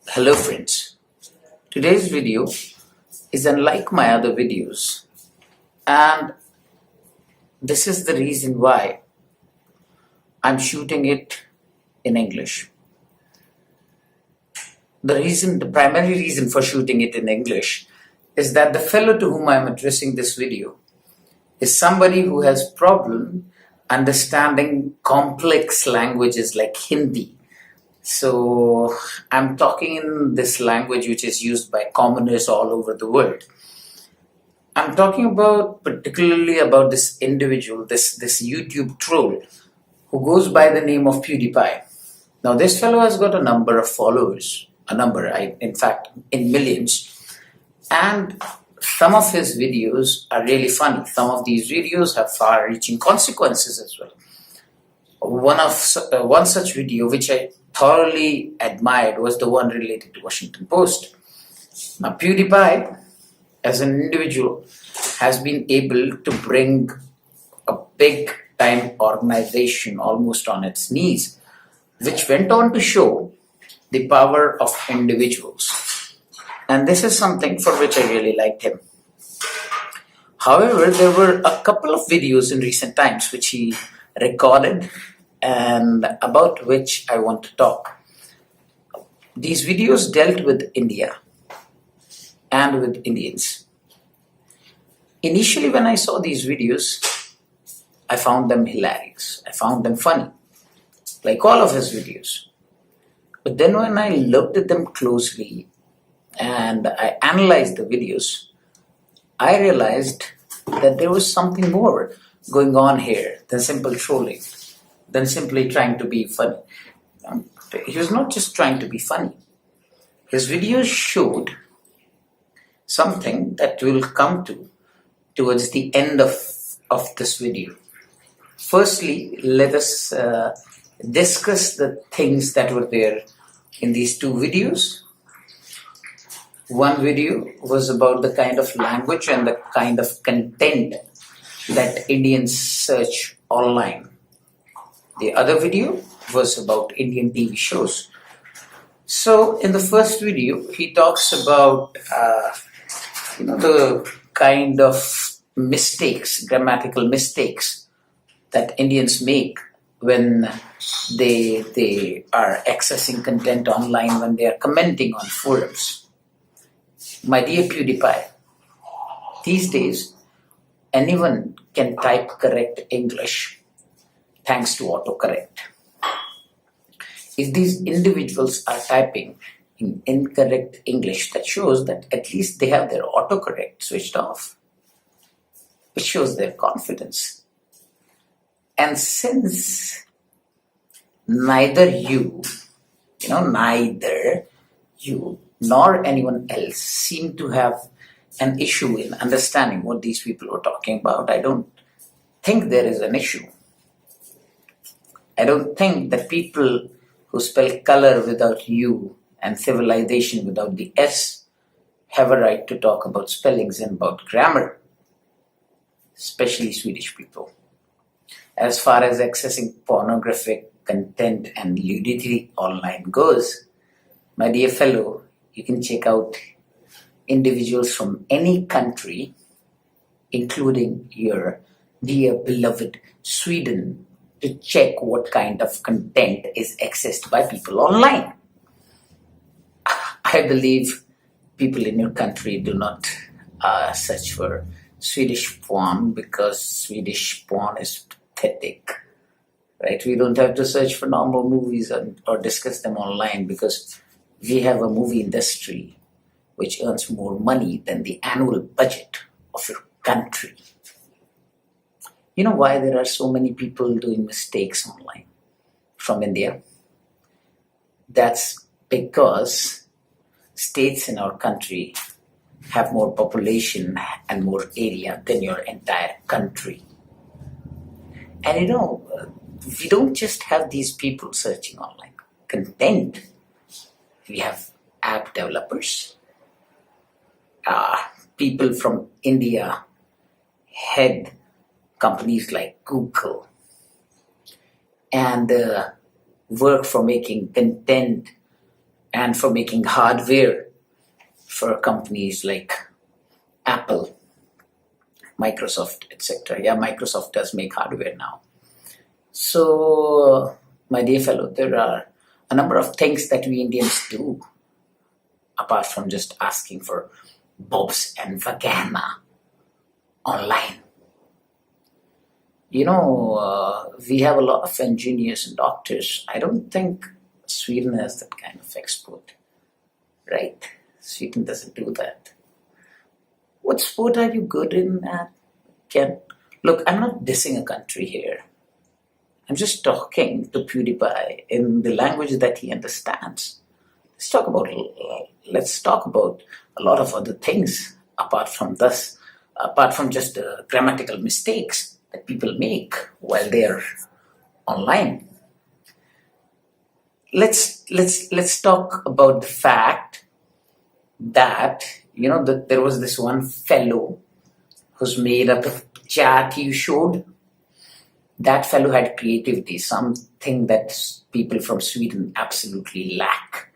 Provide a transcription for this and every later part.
Hello friends, today's video is unlike my other videos, and this is the reason why I'm shooting it in English. The primary reason for shooting it in English is that the fellow to whom I'm addressing this video is somebody who has problem understanding complex languages like Hindi. So I'm talking in this language which is used by commoners all over the world. I'm talking particularly about this individual, this YouTube troll who goes by the name of Pewdiepie. Now this fellow has got a number of followers, in fact, in millions. And some of his videos are really funny. Some of these videos have far-reaching consequences as well. One such video which I thoroughly admired was the one related to Washington Post. Now PewDiePie as an individual has been able to bring a big time organization almost on its knees, which went on to show the power of individuals. And this is something for which I really liked him. However, there were a couple of videos in recent times which he recorded and about which I want to talk. These videos dealt with India and with Indians. Initially, when I saw these videos, I found them hilarious. I found them funny, like all of his videos. But then when I looked at them closely and I analyzed the videos, I realized that there was something more going on here than simple trolling, than simply trying to be funny. He was not just trying to be funny. His videos showed something that we'll come to towards the end of this video. Firstly, let us discuss the things that were there in these two videos. One video was about the kind of language and the kind of content that Indians search online. The other video was about Indian TV shows. So in the first video, he talks about the kind of mistakes, grammatical mistakes that Indians make when they are accessing content online, when they are commenting on forums. My dear PewDiePie, these days anyone can type correct English thanks to autocorrect. If these individuals are typing in incorrect English, that shows that at least they have their autocorrect switched off, which shows their confidence. And since neither you nor anyone else seem to have an issue in understanding what these people are talking about, I don't think there is an issue. I don't think that people who spell color without U and civilization without the S have a right to talk about spellings and about grammar, especially Swedish people. As far as accessing pornographic content and nudity online goes, my dear fellow, you can check out individuals from any country, including your dear beloved Sweden, to check what kind of content is accessed by people online. I believe people in your country do not search for Swedish porn because Swedish porn is pathetic, right? We don't have to search for normal movies or discuss them online because we have a movie industry which earns more money than the annual budget of your country. You know why there are so many people doing mistakes online from India? That's because states in our country have more population and more area than your entire country. And we don't just have these people searching online content. We have app developers. People from India head companies like Google and work for making content and for making hardware for companies like Apple, Microsoft, etc. Yeah, Microsoft does make hardware now. So, my dear fellow, there are a number of things that we Indians do apart from just asking for bobs and vagina online. We have a lot of engineers and doctors. I don't think Sweden has that kind of export, right? Sweden doesn't do that. What sport are you good in at, Ken? Look, I'm not dissing a country here. I'm just talking to Pewdiepie in the language that he understands. Let's talk about a lot of other things apart from just the grammatical mistakes that people make while they're online. Let's talk about the fact that that there was this one fellow who's made up of chat you showed. That fellow had creativity, something that people from Sweden absolutely lack.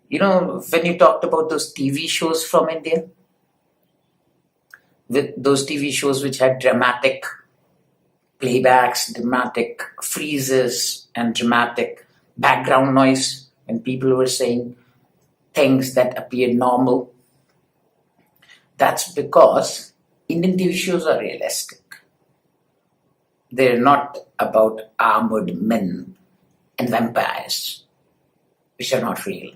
When you talked about those TV shows from India, with those TV shows which had dramatic playbacks, dramatic freezes, and dramatic background noise when people were saying things that appeared normal, that's because Indian TV shows are realistic. They're not about armored men and vampires, which are not real.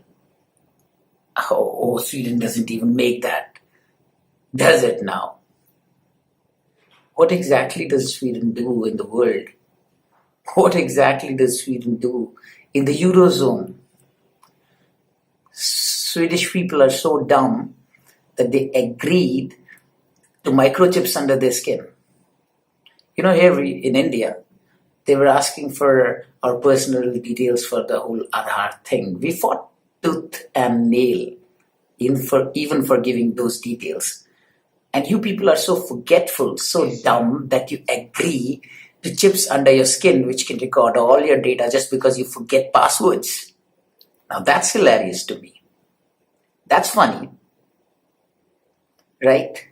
Oh, Sweden doesn't even make that, does it now? What exactly does Sweden do in the world? What exactly does Sweden do in the Eurozone? Swedish people are so dumb that they agreed to microchips under their skin. Here in India, they were asking for our personal details for the whole Aadhaar thing. We fought tooth and nail even for giving those details. And you people are so forgetful, so dumb that you agree to chips under your skin which can record all your data just because you forget passwords. Now that's hilarious to me. That's funny, right?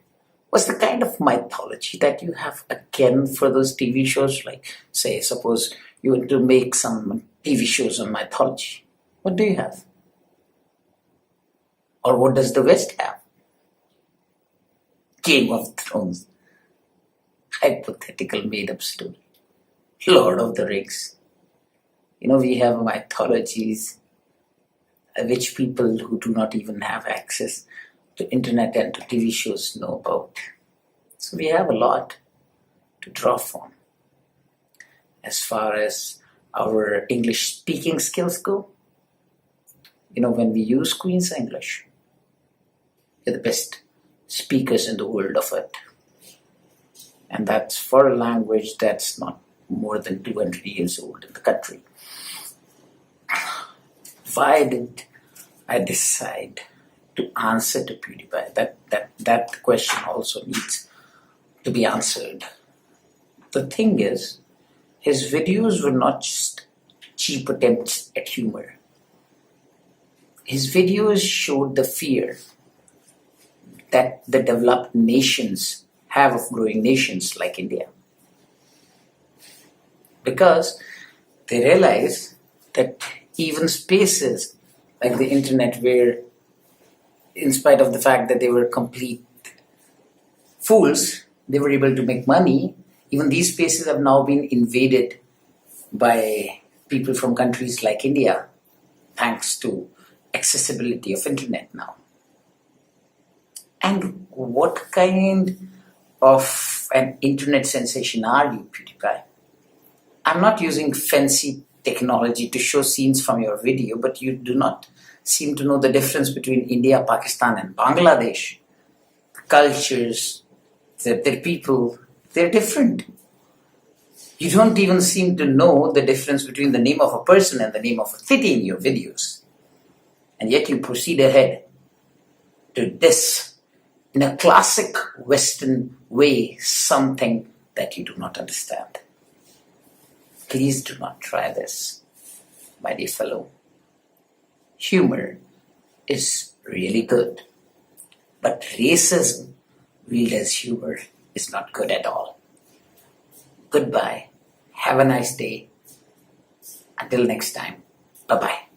What's the kind of mythology that you have again for those TV shows? Like, say, suppose you want to make some TV shows on mythology. What do you have? Or what does the West have? Game of Thrones. Hypothetical made-up story. Lord of the Rings. We have mythologies which people who do not even have access to internet and to TV shows know about. So we have a lot to draw from. As far as our English speaking skills go, when we use Queen's English, we're the best speakers in the world of it. And that's for a language that's not more than 200 years old in the country. Why did I decide to answer to Pewdiepie? That question also needs to be answered. The thing is, his videos were not just cheap attempts at humor. His videos showed the fear that the developed nations have of growing nations like India. Because they realize that even spaces like the internet, where in spite of the fact that they were complete fools, they were able to make money, even these spaces have now been invaded by people from countries like India, thanks to accessibility of internet now. And what kind of an internet sensation are you, Pewdiepie? I'm not using fancy technology to show scenes from your video, but you do not seem to know the difference between India, Pakistan and Bangladesh. Cultures, their people, they're different. You don't even seem to know the difference between the name of a person and the name of a city in your videos. And yet you proceed ahead to diss, in a classic Western way, something that you do not understand. Please do not try this, my dear fellow. humor is really good. But racism, viewed as humor, is not good at all. Goodbye. Have a nice day. Until next time. Bye bye.